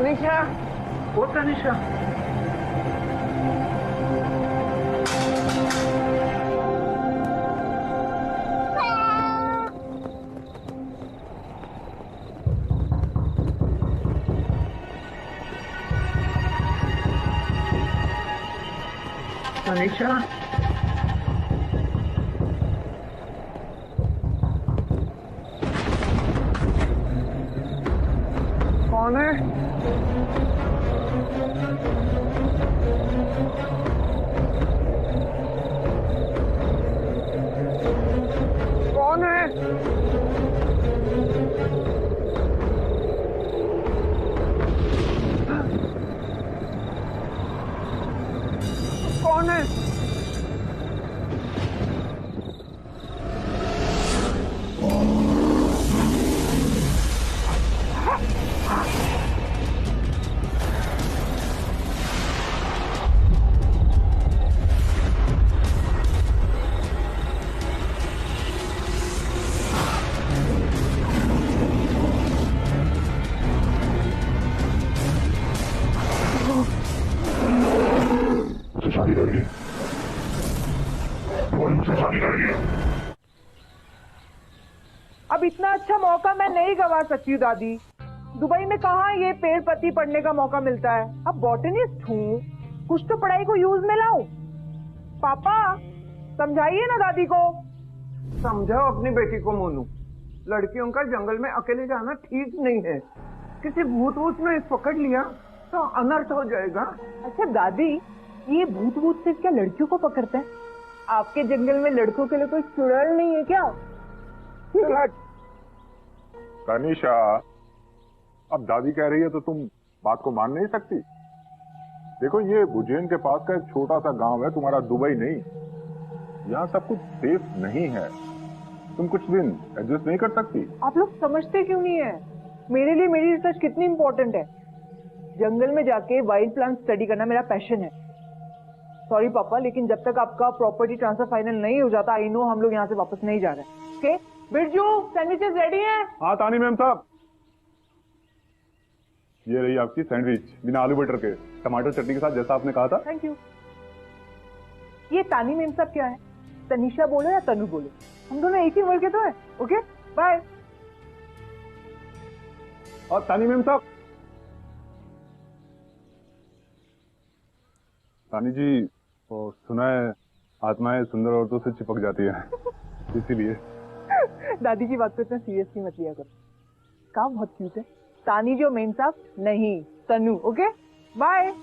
तनिषा, ओ तनिषा। तनिषा, कौन है? कौन है? कौन है? अब इतना अच्छा मौका मैं नहीं गवा सकती हूँ दादी। दुबई में कहाँ ये पेड़ पत्ती पढ़ने का मौका मिलता है। अब बॉटनिस्ट हूँ, कुछ तो पढ़ाई को यूज में लाऊं। पापा समझाइए ना दादी को। समझाओ अपनी बेटी को मोनू, लड़कियों का जंगल में अकेले जाना ठीक नहीं है। किसी भूत वूत ने पकड़ लिया तो अनर्थ हो जाएगा। अच्छा दादी, ये भूत वूत सिर्फ क्या लड़कियों को पकड़ता है? आपके जंगल में लड़कों के लिए कोई चुड़ैल नहीं है क्या? तनिषा, अब दादी कह रही है तो तुम बात को मान नहीं सकती। देखो, ये उज्जैन के पास का एक छोटा सा गांव है, तुम्हारा दुबई नहीं। यहाँ सब कुछ सेफ नहीं है। तुम कुछ दिन एडजस्ट नहीं कर सकती? आप लोग समझते क्यों नहीं है? मेरे लिए मेरी रिसर्च कितनी इंपॉर्टेंट है। जंगल में जाके वाइल्ड प्लांट स्टडी करना मेरा पैशन है। सॉरी पापा, लेकिन जब तक आपका प्रॉपर्टी ट्रांसफर फाइनल नहीं हो जाता, आई नो हम लोग यहाँ से वापस नहीं जा रहे। ओके बिरजू, सैंडविचेस रेडी हैं? हाँ तानी मैम साहब, ये रही आपकी सैंडविच बिना आलू बटर के, टमाटर चटनी के साथ, जैसा आपने कहा था। Thank you. ये तानी मेम साहब क्या है? तनिषा बोलो या तनु बोलो, हम दोनों एक ही वर्ग के तो है। Okay bye. और तानी मैम साहब, तानी जी, तो सुना है आत्माएं सुंदर औरतों से चिपक जाती है, इसीलिए। दादी की बात को इतना सीरियसली मत लिया करो। काम बहुत क्यूट है। तानी जो मेम साहब नहीं, तनु। Okay bye.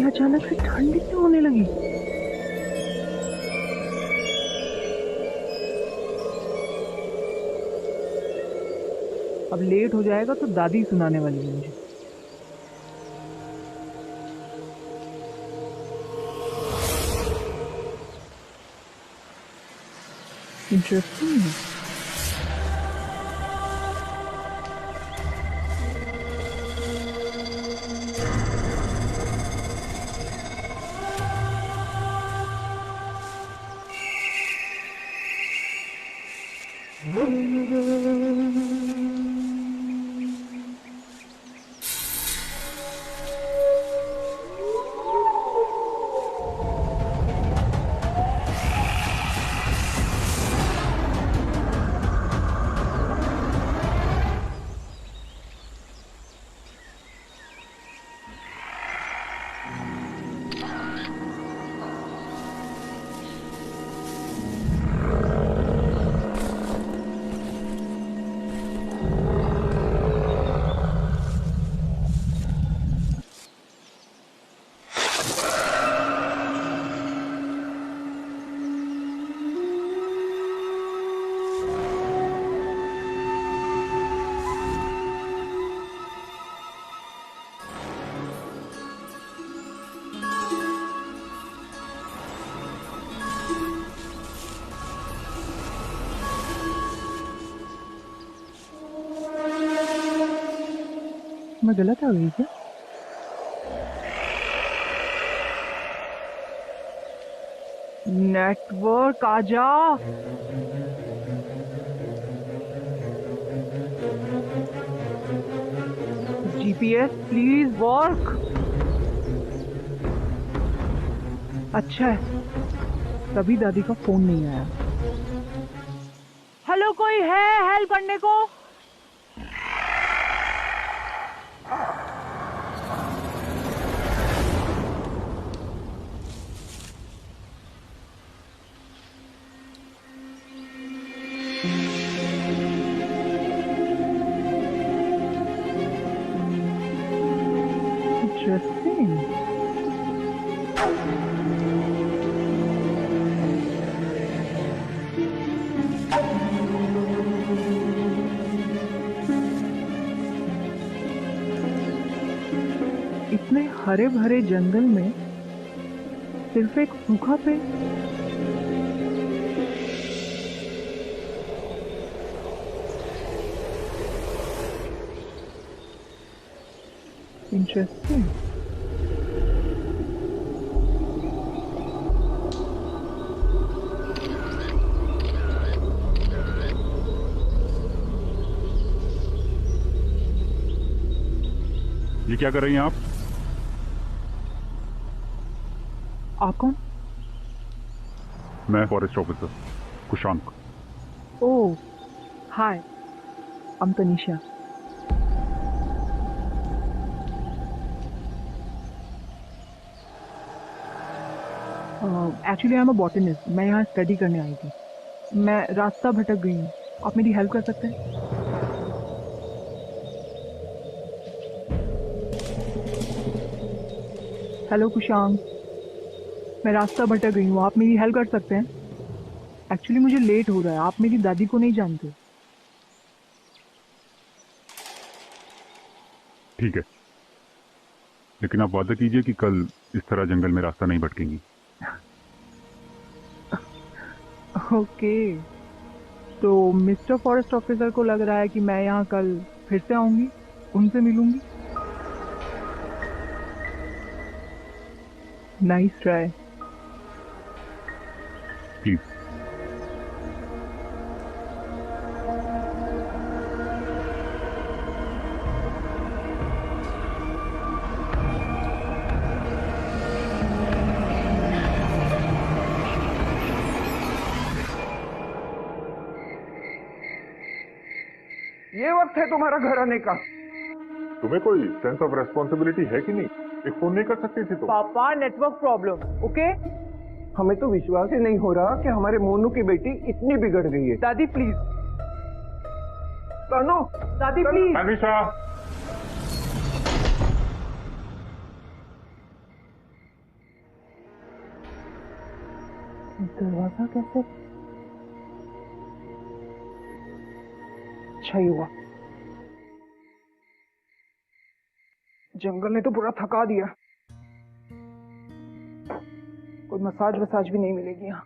अचानक से ठंड क्यों होने लगी? अब लेट हो जाएगा तो दादी सुनाने वाली है मुझे। इंटरेस्टिंग है। मैं गलत आ गई क्या? नेटवर्क आजा। GPS please work. अच्छा है, तभी दादी का फोन नहीं आया। हेलो, कोई है हेल्प करने को? Interesting. इतने हरे भरे जंगल में सिर्फ एक सूखा पेड़। इंटरेस्टिंग। ये क्या कर रही हैं आप? कौन? मैं forest officer Kushank. Oh, hi, I am Tanisha. Actually I am a botanist. मैं यहाँ स्टडी करने आई थी। मैं रास्ता भटक गई हूँ। आप मेरी हेल्प कर सकते हैं? हेलो कुशांक, मैं रास्ता भटक गई हूँ। आप मेरी हेल्प कर सकते हैं? एक्चुअली मुझे लेट हो रहा है। आप मेरी दादी को नहीं जानते। ठीक है, लेकिन आप वादा कीजिए कि कल इस तरह जंगल में रास्ता नहीं भटकेंगी। ओके, तो मिस्टर फॉरेस्ट ऑफिसर को लग रहा है कि मैं यहाँ कल फिर से आऊंगी, उनसे मिलूंगी। Nice try. प्लीज। ये वक्त है तुम्हारा घर आने का। तुम्हें कोई सेंस ऑफ रेस्पॉन्सिबिलिटी है कि नहीं? एक फोन नहीं कर सकती थी तुम? पापा, नेटवर्क प्रॉब्लम। ओके, हमें तो विश्वास ही नहीं हो रहा कि हमारे मोनू की बेटी इतनी बिगड़ गई है। दादी प्लीज। कानो, दादी प्लीज। तनिषा, दरवाजा कैसे? अच्छा ही हुआ, जंगल ने तो पूरा थका दिया। कोई मसाज वसाज भी नहीं मिलेगी यहाँ।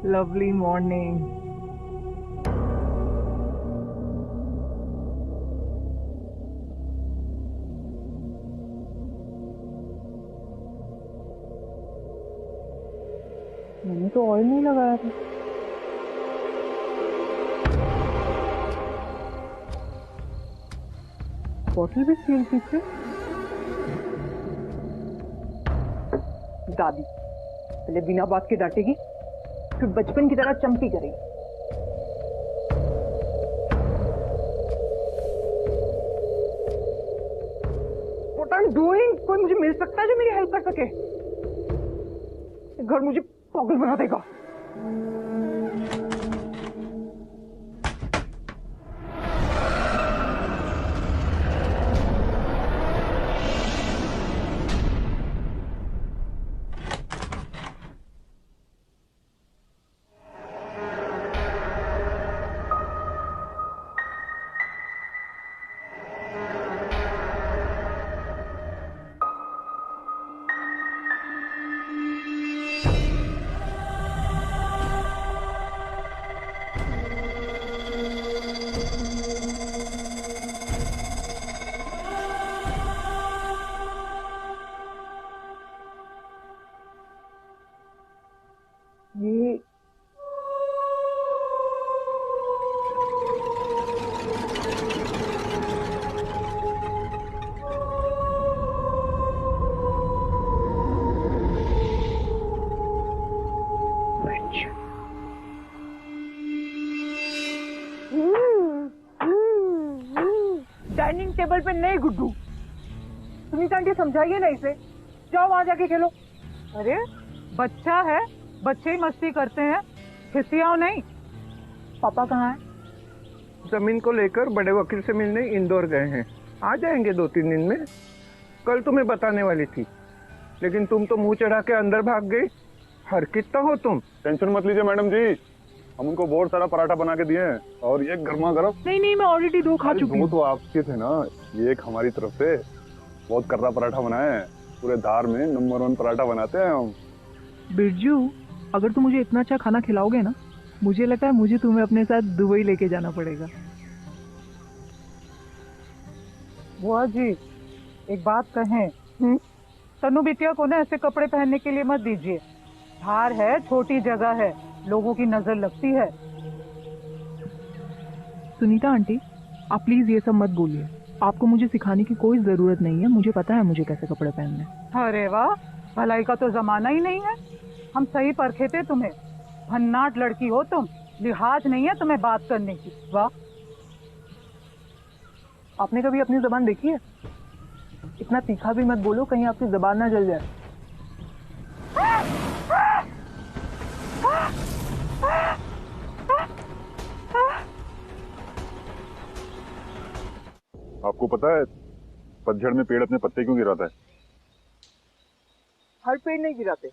Lovely morning. मैंने तो ऑयल नहीं लगाया था। बॉटल भी स्टील की थी। दादी पहले बिना बात के डांटेगी, फिर बचपन की तरह चंपी करेगी। What I'm doing? कोई मुझे मिल सकता है जो मेरी हेल्प कर सके? घर मुझे पागल बना देगा। ये डाइनिंग टेबल पे नहीं गुड्डू। सुनीता आंटी समझाइए ना इसे। जाओ वहां जाके खेलो। अरे बच्चा है, बच्चे ही मस्ती करते हैं, खिसियाओ नहीं। पापा कहाँ है? जमीन को लेकर बड़े वकील से मिलने इंदौर गए हैं। आ जाएंगे 2-3 दिन में। कल तुम्हें बताने वाली थी, लेकिन तुम तो मुंह चढ़ा के अंदर भाग गई। हर कितना हो तुम। टेंशन मत लीजिए मैडम जी, हम उनको बहुत सारा पराठा बना के दिए हैं और ये गर्मा गर्म। नहीं मैं ऑलरेडी 2 खा चुकी हूँ। तो आपके थे ना, ये एक हमारी तरफ से बहुत कर्रा पराठा बनाए हैं। पूरे धार में नंबर 1 पराठा बनाते हैं हम। बिरजू, अगर तुम मुझे इतना अच्छा खाना खिलाओगे ना, मुझे लगता है मुझे तुम्हें अपने साथ दुबई लेके जाना पड़ेगा। बुआ जी एक बात कहें, तनु बिटिया को ना ऐसे कपड़े पहनने के लिए मत दीजिए। धार है, छोटी जगह है, लोगों की नजर लगती है। सुनीता आंटी, आप प्लीज ये सब मत बोलिए। आपको मुझे सिखाने की कोई जरूरत नहीं है। मुझे पता है मुझे कैसे कपड़े पहनने हैं। अरे वाह, भलाई का तो जमाना ही नहीं है। हम सही परखे थे तुम्हें। भन्नाट लड़की हो तुम, लिहाज नहीं है तुम्हें बात करने की। वाह। आपने कभी अपनी जबान देखी है? इतना तीखा भी मत बोलो, कहीं आपकी जबान ना जल जाए। आपको पता है पतझड़ में पेड़ अपने पत्ते क्यों गिराता है? हर पेड़ नहीं गिराते,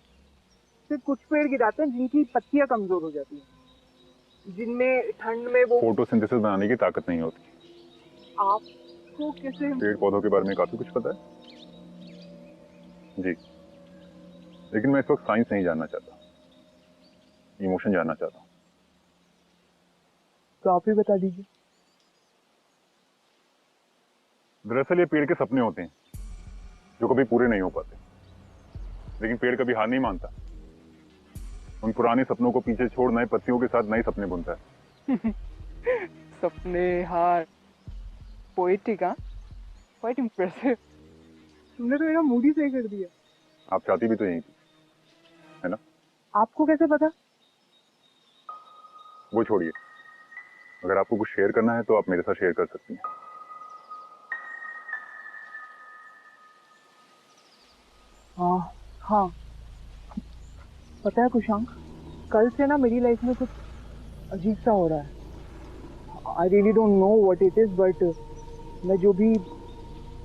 सिर्फ कुछ पेड़ गिराते हैं जिनकी पत्तियां कमजोर हो जाती हैं, जिनमें ठंड में वो फोटोसिंथेसिस बनाने की ताकत नहीं होती। आपको कैसे? पेड़ पौधों के बारे में काफी कुछ पता है जी, लेकिन मैं इस वक्त साइंस नहीं जानना चाहता, इमोशन जानना चाहता हूँ। तो आप ही बता दीजिए। दरअसल ये पेड़ के सपने होते हैं जो कभी पूरे नहीं हो पाते, लेकिन पेड़ कभी हार नहीं मानता। उन पुराने सपनों को पीछे छोड़ नए पत्तियों के साथ नए सपने बुनता है। सपने हार, पोएटिक, क्वाइट इम्प्रेसिव। तुमने तो मेरा मूड ही सही कर दिया। आप चाहती भी तो यही थी, है ना? आपको कैसे पता? वो छोड़िए, अगर आपको कुछ शेयर करना है तो आप मेरे साथ शेयर कर सकती हैं। हाँ, पता है कुशांक, कल से ना मेरी लाइफ में कुछ अजीब सा हो रहा है। I really don't know what it is, but मैं जो भी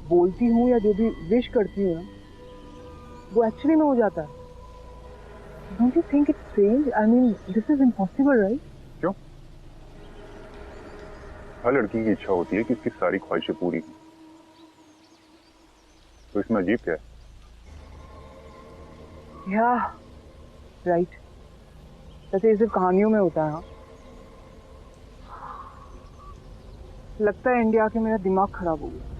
बोलती हूँ या जो भी विश करती हूँ ना, वो एक्चुअली में हो जाता है। Don't you think it's strange? I mean this is impossible, right? क्यों? हर लड़की की इच्छा होती है कि उसकी सारी ख्वाहिशें पूरी हों। तो इसमें अजीब क्या है? या राइट, वैसे ये सिर्फ कहानियों में होता है। हाँ, लगता है इंडिया के मेरा दिमाग खराब हो गया।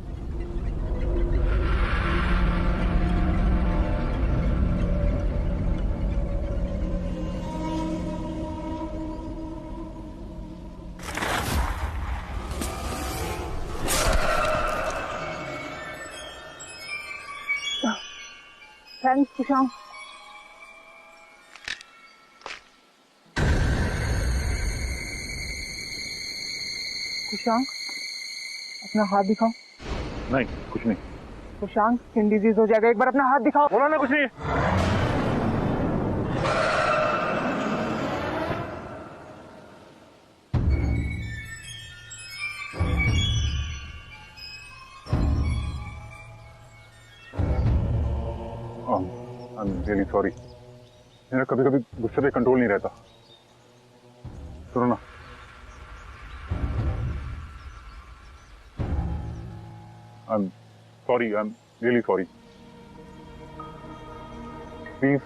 थैंक्स कुशांग। कुशांग, अपना हाथ दिखाओ। नहीं, कुछ नहीं। कुशांग, स्किन डिजीज हो जाएगा, एक बार अपना हाथ दिखाओ। बोला ना कुछ नहीं। I am really sorry. मेरा कभी कभी गुस्से पे कंट्रोल नहीं रहता। सुनो ना, I am sorry, I am really sorry. Please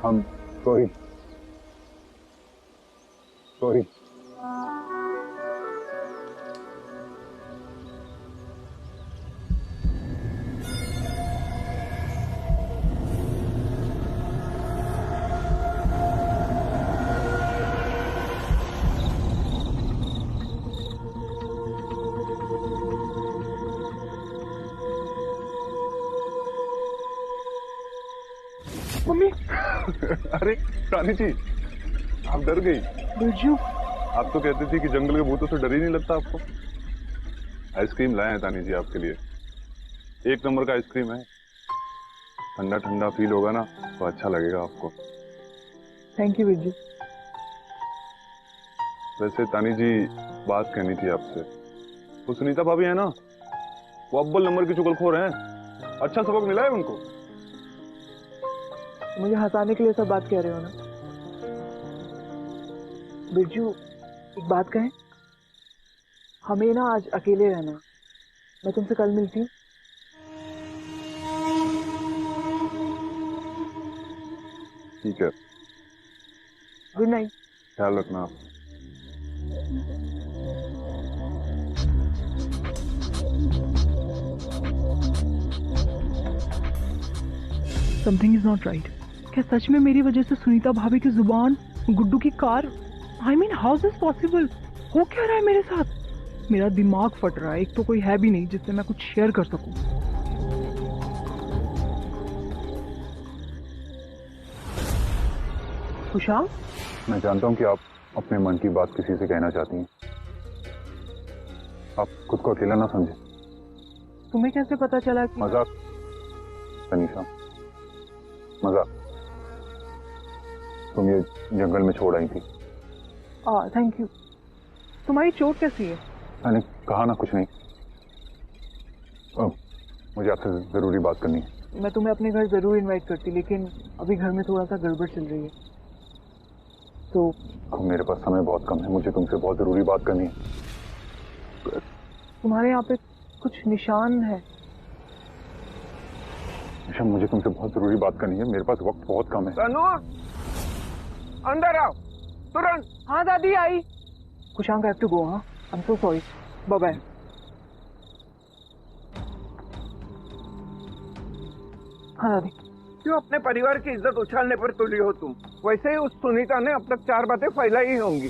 I'm sorry. Sorry. Mummy. अरे रानी जी, आप डर गई। बिरजू, आप तो कहती थी कि जंगल के भूतों से डर ही नहीं लगता आपको। आइसक्रीम लाए हैं तानी जी आपके लिए। एक नंबर का आइसक्रीम है। ठंडा ठंडा फील होगा ना तो अच्छा लगेगा आपको। Thank you Birju. वैसे तानी जी, बात कहनी थी आपसे। वो सुनीता भाभी है ना, वो अव्वल नंबर की चुगलखोर हैं। अच्छा सबक मिला है उनको। मुझे हंसाने के लिए सब बात कह रहे हो ना। बिरजू, एक बात कहें, हमें ना आज अकेले रहना। मैं तुमसे कल मिलती हूँ। ठीक है, गुड नाइट। ख्याल रखना आप। Something is not right. क्या सच में मेरी वजह से सुनीता भाभी की जुबान, गुड्डू की car, I mean how is this possible? हो क्या रहा है मेरे साथ? मेरा दिमाग फट रहा है। एक तो कोई है भी नहीं जिससे मैं कुछ शेयर कर सकूं। कुशांग, मैं जानता हूं कि आप अपने मन की बात किसी से कहना चाहती हैं। आप खुद को अकेला ना समझें। तुम्हें कैसे पता चला कि मजाक तनीषा, मजाक। तुम ये जंगल में छोड़ आई थी। Thank you. तुम्हारी चोट कैसी है? मैंने कहा ना कुछ नहीं। मुझे आपसे जरूरी बात करनी है। मैं तुम्हें अपने घर जरूर इनवाइट करती, लेकिन अभी घर में थोड़ा सा गड़बड़ चल रही है। तो मेरे पास समय बहुत कम है। मुझे तुमसे बहुत जरूरी बात करनी है। तुम्हारे यहाँ पे कुछ निशान है। निशा, मुझे तुमसे बहुत जरूरी बात करनी है। मेरे पास वक्त बहुत कम है। तनु, अंदर आओ तुरंत। हाँ दादी आई। कुशांक, आई हैव टू गो। हाँ, I am so sorry. Bye bye. हाँ दादी। क्यों अपने परिवार की इज्जत उछालने पर तुली हो तुम? वैसे ही उस सुनीता ने अब तक 4 बातें फैलाई ही होंगी।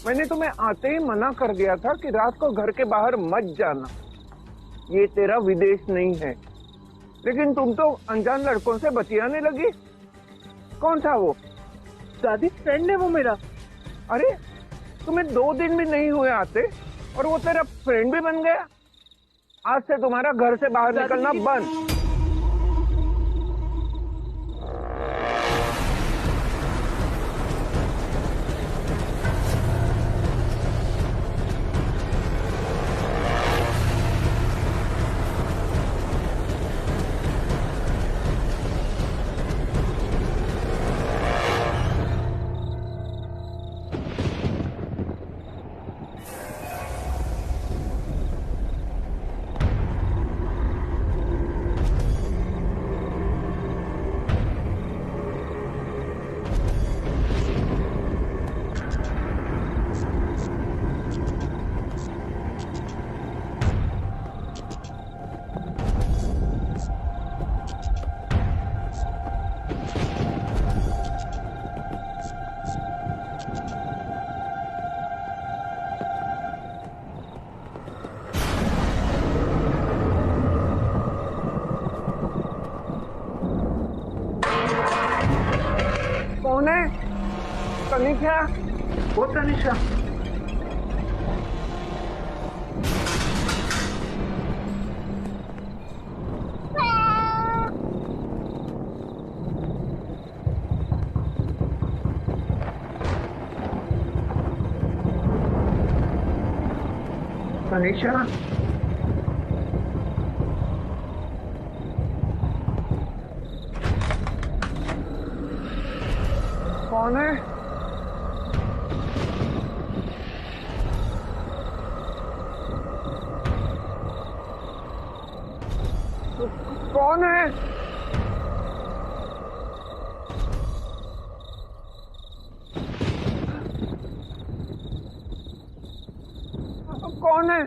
मैंने तुम्हें आते ही मना कर दिया था कि रात को घर के बाहर मत जाना। ये तेरा विदेश नहीं है। लेकिन तुम तो अनजान लड़कों से बतियाने लगी। कौन था वो? दादी, फ्रेंड है वो मेरा। अरे, तुम्हें 2 दिन भी नहीं हुए आते और वो तेरा फ्रेंड भी बन गया। आज से तुम्हारा घर से बाहर निकलना बंद। कौन है? तनिषा, वो तनिषा। तनिषा, कौन है? कौन है? कौन है?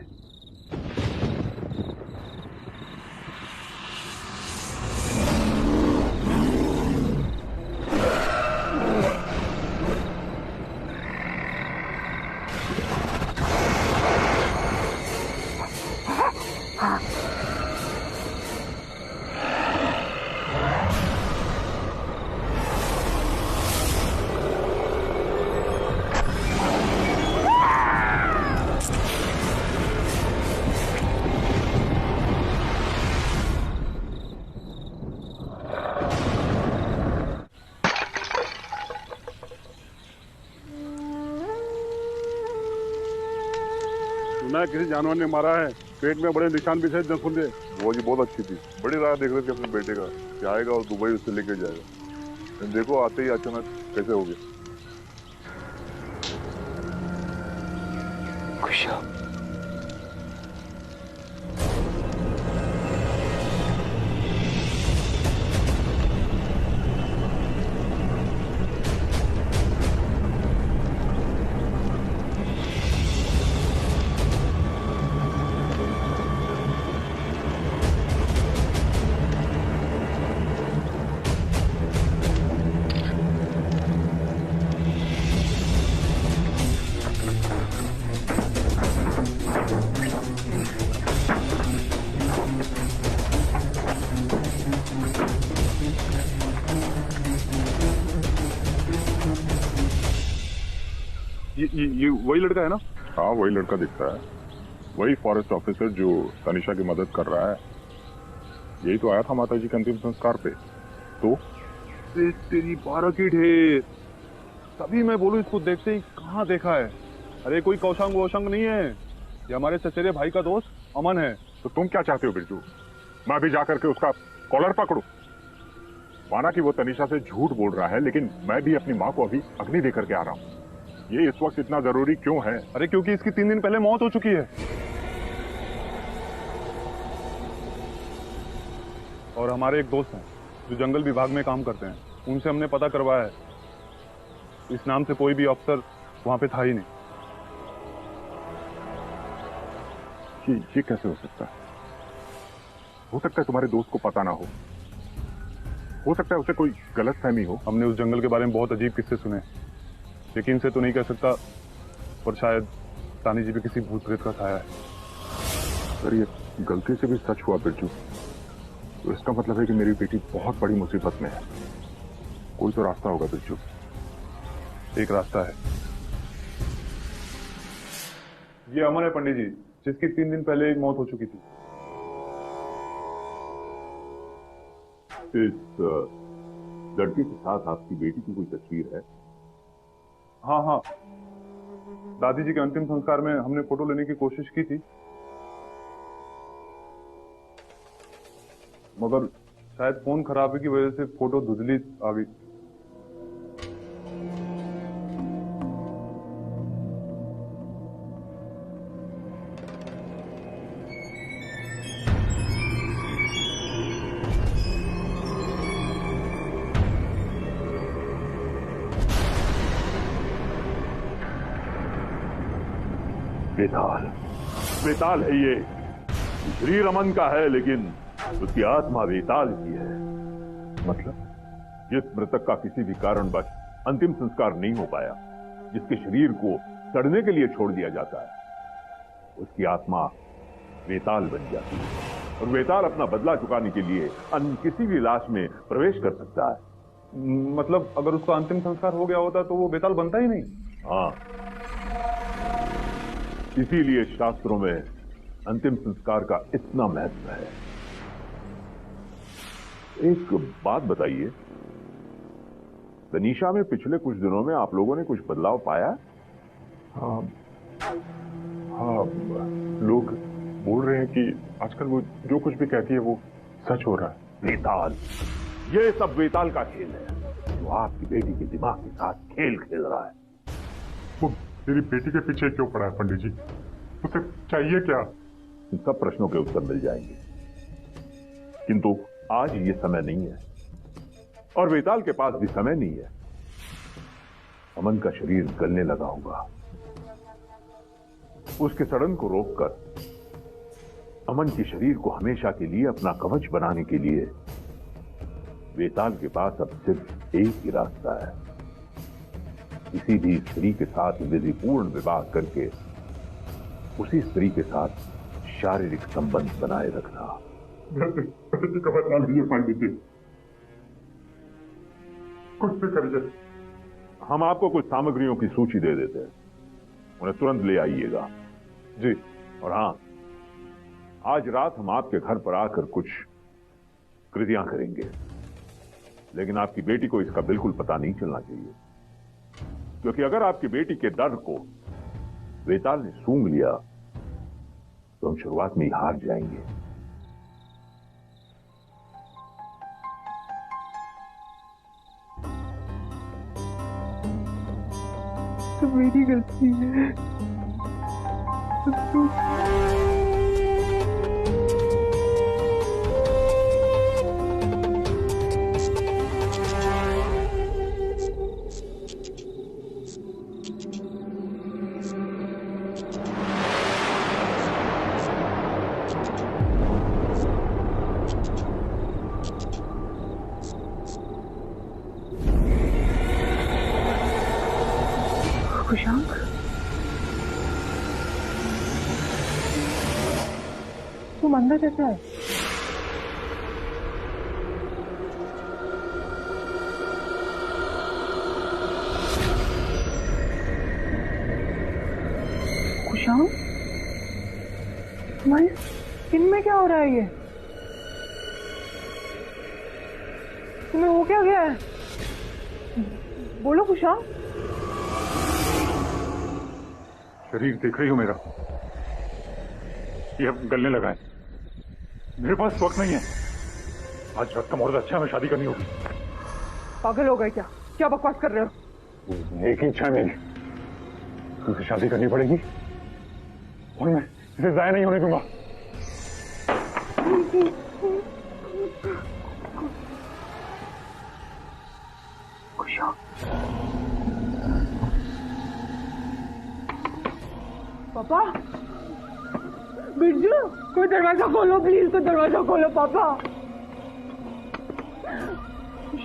सुना है किसी जानवर ने मारा है, पेट में बड़े निशान भी थे। सुन, वो जी बहुत अच्छी थी, बड़ी राह देख रहे थे अपने बेटे का कि आएगा और दुबई उससे लेके जाएगा। देखो आते ही अचानक कैसे हो गया। खुशा, ये वही लड़का है ना? हाँ वही लड़का दिखता है, वही फॉरेस्ट ऑफिसर जो तनिषा की मदद कर रहा है। यही तो आया था माता जी के अंतिम संस्कार पे। तो तेरी 12 की ढेर, तभी मैं बोलूं इसको देखते ही कहाँ देखा है। अरे कोई कौशंग वोशंग नहीं है, ये हमारे चचेरे भाई का दोस्त अमन है। तो तुम क्या चाहते हो बिरजू? मैं अभी जाकर के उसका कॉलर पकड़ूं? माना कि वो तनिषा से झूठ बोल रहा है, लेकिन मैं भी अपनी माँ को अभी अग्नि देकर के आ रहा हूँ। ये इस वक्त इतना जरूरी क्यों है? अरे क्योंकि इसकी 3 दिन पहले मौत हो चुकी है। और हमारे एक दोस्त हैं जो जंगल विभाग में काम करते हैं, उनसे हमने पता करवाया है, इस नाम से कोई भी अफसर वहां पे था ही नहीं। ये कैसे हो सकता है? हो सकता है तुम्हारे दोस्त को पता ना हो सकता है उसे कोई गलतफहमी हो। हमने उस जंगल के बारे में बहुत अजीब किस्से सुने, यकीन से तो नहीं कह सकता, पर शायद तानी जी भी किसी भूत प्रेत का साया है। अगर ये गलती से भी सच हुआ बिरजू, तो इसका मतलब है कि मेरी बेटी बहुत बड़ी मुसीबत में है। कोई तो रास्ता होगा बिरजू। एक रास्ता है, ये अमन है पंडित जी, जिसकी 3 दिन पहले एक मौत हो चुकी थी। इस लड़के के साथ आपकी बेटी की कोई तस्वीर है? हाँ, दादी जी के अंतिम संस्कार में हमने फोटो लेने की कोशिश की थी, मगर शायद फोन खराबी की वजह से फोटो धुंधली आ गई। वेताल है ये। शरीर अमन का है, लेकिन उसकी आत्मा वेताल की है। मतलब जिस मृतक का किसी भी कारणवश अंतिम संस्कार नहीं हो पाया, जिसके शरीर को सड़ने के लिए छोड़ दिया जाता है, उसकी आत्मा वेताल बन जाती है और वेताल अपना बदला चुकाने के लिए अन्य किसी भी लाश में प्रवेश कर सकता है। मतलब अगर उसका अंतिम संस्कार हो गया होता तो वो बेताल बनता ही नहीं। हाँ, इसीलिए शास्त्रों में अंतिम संस्कार का इतना महत्व है। एक बात बताइए, तनीषा में पिछले कुछ दिनों में आप लोगों ने कुछ बदलाव पाया? हाँ हाँ, लोग बोल रहे हैं कि आजकल वो जो कुछ भी कहती है वो सच हो रहा है। वेताल, ये सब वेताल का खेल है जो आपकी बेटी के दिमाग के साथ खेल खेल रहा है। वो मेरी बेटी के पीछे क्यों पड़ा है पंडित जी? उसे चाहिए क्या? इन सब प्रश्नों के उत्तर मिल जाएंगे, किंतु आज ये समय नहीं है और वेताल के पास भी समय नहीं है। अमन का शरीर गलने लगा होगा, उसके सड़न को रोककर अमन के शरीर को हमेशा के लिए अपना कवच बनाने के लिए वेताल के पास अब सिर्फ एक ही रास्ता है, किसी भी स्त्री के साथ विधिपूर्ण विवाह करके उसी स्त्री के साथ शारीरिक संबंध बनाए रखना। पंडित जी, कुछ भी करिए। हम आपको कुछ सामग्रियों की सूची दे देते हैं, उन्हें तुरंत ले आइएगा। जी। और हां, आज रात हम आपके घर पर आकर कुछ कृतियां करेंगे, लेकिन आपकी बेटी को इसका बिल्कुल पता नहीं चलना चाहिए, क्योंकि अगर आपकी बेटी के डर को वेताल ने सूंघ लिया तो हम शुरुआत में ही हार जाएंगे। तो मेरी गलती है। खुशांक, तुम अंदर कैसे है? खुशांक, तुम्हारी स्किन में क्या हो रहा है? ये तुम्हें हो क्या गया है? बोलो खुशांक। शरीर देख रही हो मेरा, ये अब गलने लगा है। मेरे पास वक्त नहीं है। आज रात का मुहूर्त अच्छा है, हमें शादी करनी होगी। पागल हो गए क्या? क्या बकवास कर रहे हो? एक ही इच्छा है मेरी, तुझसे शादी करनी पड़ेगी और मैं इसे जाया नहीं होने दूंगा। पापा, बिरजू, कोई दरवाजा खोलो प्लीज, कोई दरवाजा खोलो पापा।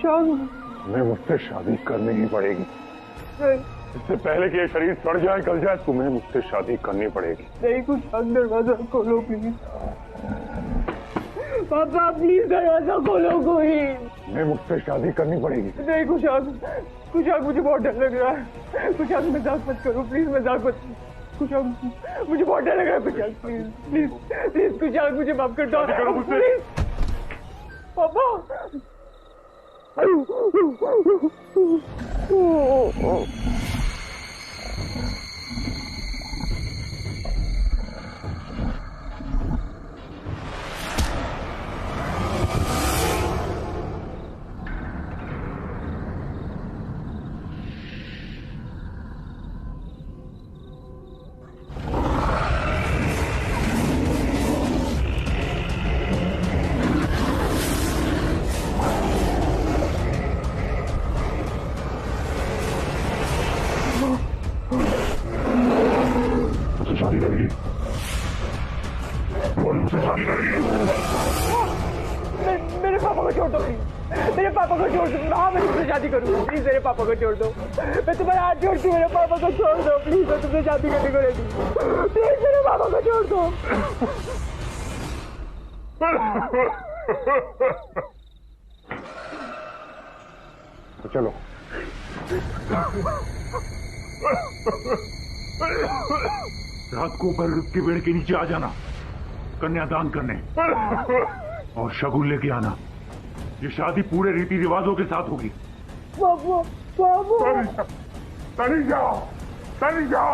तुम्हें मुझसे शादी करनी ही पड़ेगी। इससे पहले कि ये शरीर सड़ जाए गल जाए, तुम्हें मुझसे शादी करनी पड़ेगी। नहीं कुछ, दरवाजा खोलो प्लीज पापा, प्लीज दरवाजा खोलो कोई। तुम्हें मुझसे शादी करनी पड़ेगी। नहीं कुशाक, मुझे बहुत डर लग रहा है। कुशाक, मजाक मत करो प्लीज, मजाक मत। कुशाक, मुझे बहुत डर लग रहा है। Kushaq please please please, Kushaq मुझे माफ कर दो प्लीज पापा। मेरे पापा को छोड़ दो प्लीज, मेरे पापा को छोड़ दो। हाँ, मैं तुमसे शादी करूंगा, प्लीज मेरे पापा को छोड़ दो। मैं तुम्हारा हाथ जोड़ती हूँ, मेरे पापा को छोड़ दो प्लीज, मैं तुमसे शादी करने को रेडी हूँ। प्लीज मेरे पापा को छोड़ दो। तो चलो। रात को बरगद के पेड़ के नीचे आ जाना, कन्यादान करने, और शगुन लेके आना। ये शादी पूरे रीति रिवाजों के साथ होगी। बाबू बाबू तनिषा, तनिषा।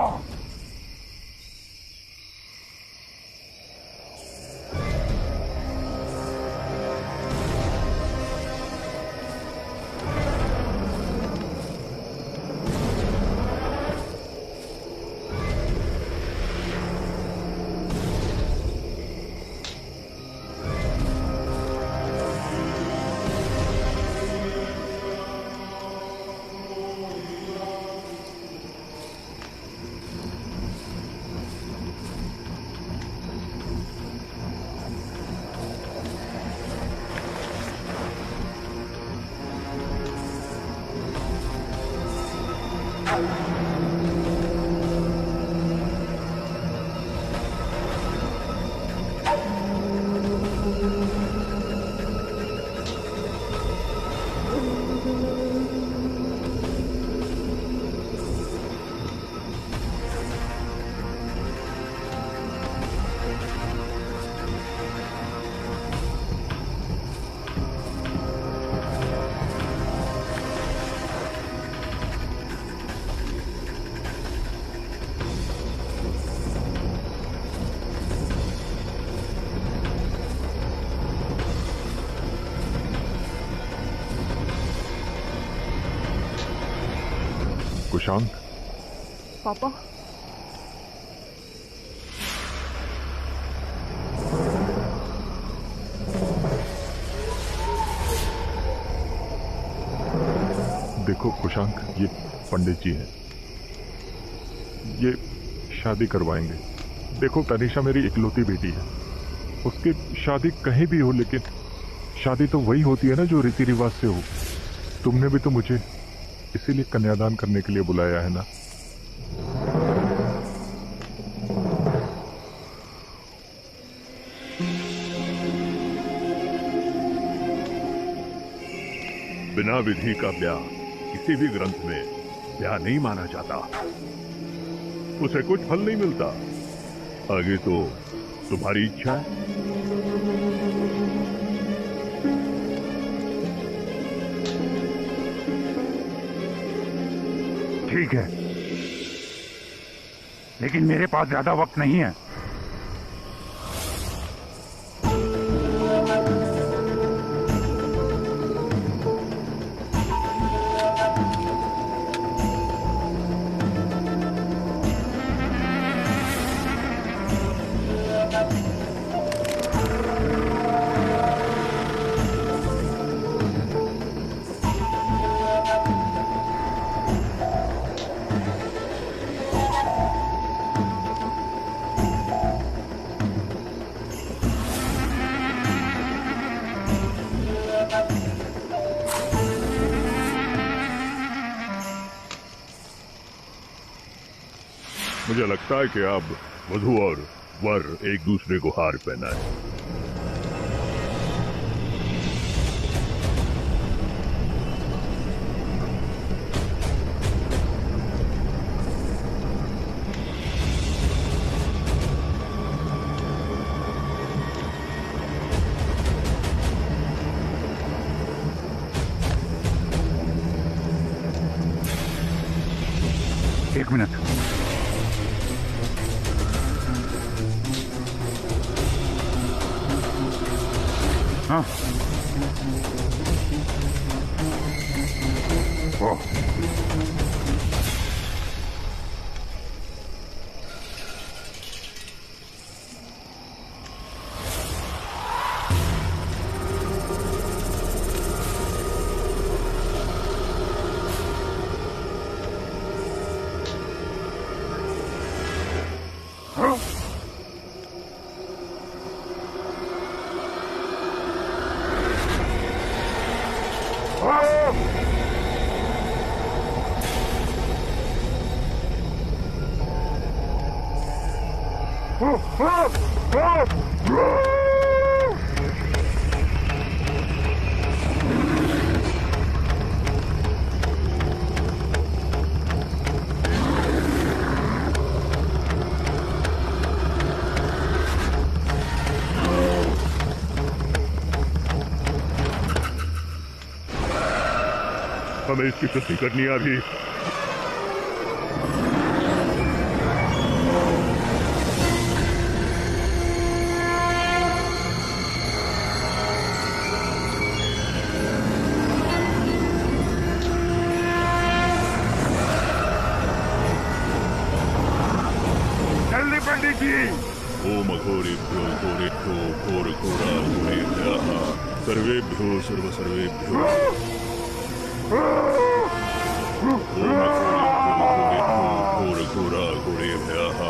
कुशांक, पापा देखो कुशांक, ये पंडित जी हैं, ये शादी करवाएंगे। देखो तनिषा मेरी इकलौती बेटी है, उसकी शादी कहीं भी हो, लेकिन शादी तो वही होती है ना जो रीति रिवाज से हो। तुमने भी तो मुझे इसीलिए कन्यादान करने के लिए बुलाया है ना। बिना विधि का ब्याह किसी भी ग्रंथ में ब्याह नहीं माना जाता, उसे कुछ फल नहीं मिलता। आगे तो तुम्हारी इच्छा है। ठीक है, लेकिन मेरे पास ज्यादा वक्त नहीं है। मुझे लगता है कि अब वधू और वर एक दूसरे को हार पहनाए। एक मिनट। हाँ, ओह, हमें इसकी शुद्धि करनी है अभी। जल्दी पंडित जी। ओम घोरेभ्यो घोरेभ्यो घोर घोरा घोरेभ्यः सर्वेभ्यो सर्व सर्वेभ्यो ओम घोरेभ्यो घोर घोरा घोरेभ्यः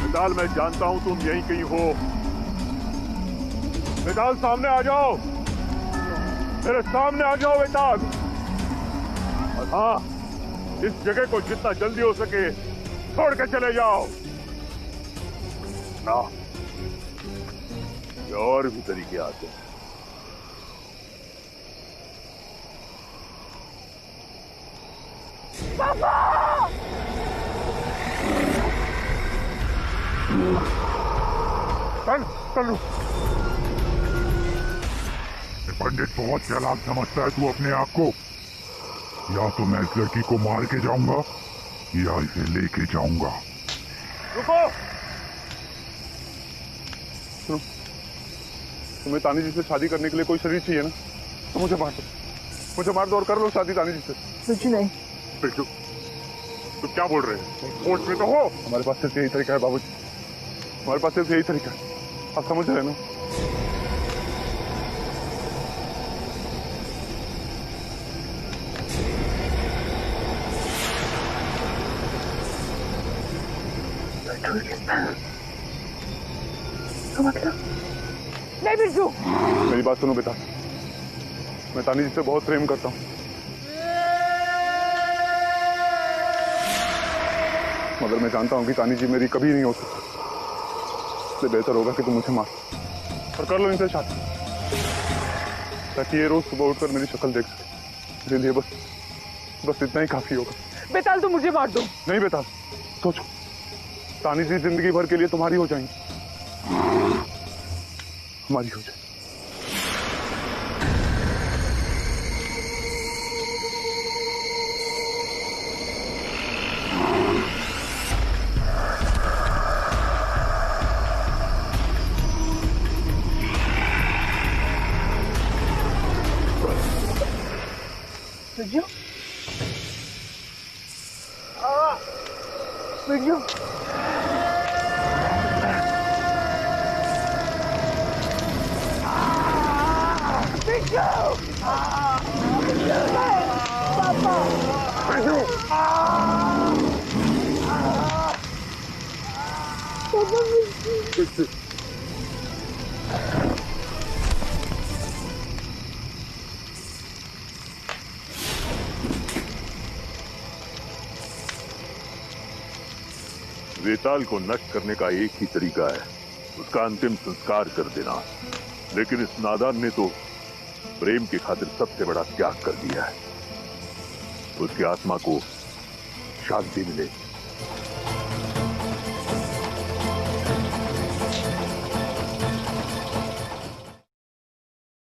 वेताल, मैं जानता हूं तुम यहीं कहीं हो। वेताल, सामने आ जाओ, मेरे सामने आ जाओ वेताल। और हाँ, इस जगह को जितना जल्दी हो सके छोड़ के चले जाओ ना। ये और भी तरीके आते हैं। चलो। पंडित बहुत चालाक समझता है तू अपने आप को। या तो मैं इस लड़की को मार के जाऊंगा या इसे लेके जाऊंगा। रुको, तुम्हें तानी जी से शादी करने के लिए कोई शरीर चाहिए ना, तो मुझे मार दो और कर लो शादी तानी जी से। कुछ नहीं। बिट्टू, तुम क्या बोल रहे हैं? होश में तो हो। हमारे पास सिर्फ यही तरीका है बाबूजी, हमारे पास सिर्फ यही तरीका है। आप समझ रहे हैं ना? तो मतलब नहीं बिरजू। मेरी बात सुनो बेटा, मैं तानी जी से बहुत प्रेम करता हूँ, मगर मैं जानता हूँ कि तानी जी मेरी कभी नहीं हो सकती। इसलिए बेहतर होगा कि तुम मुझे मार और कर लो इनसे शादी, ताकि ये रोज सुबह उठकर मेरी शक्ल देख सके। मेरे लिए बस इतना ही काफी होगा। बेताल, तो मुझे मार दो। नहीं बेताल, सोचो, तानी जी जिंदगी भर के लिए तुम्हारी हो जाएंगी, हमारी हो जाएगी। बिरजू, बिरजू, वेताल को नष्ट करने का एक ही तरीका है, उसका अंतिम संस्कार कर देना। लेकिन इस नादान ने तो प्रेम की खातिर सबसे बड़ा त्याग कर दिया है। उसकी आत्मा को शांति मिले,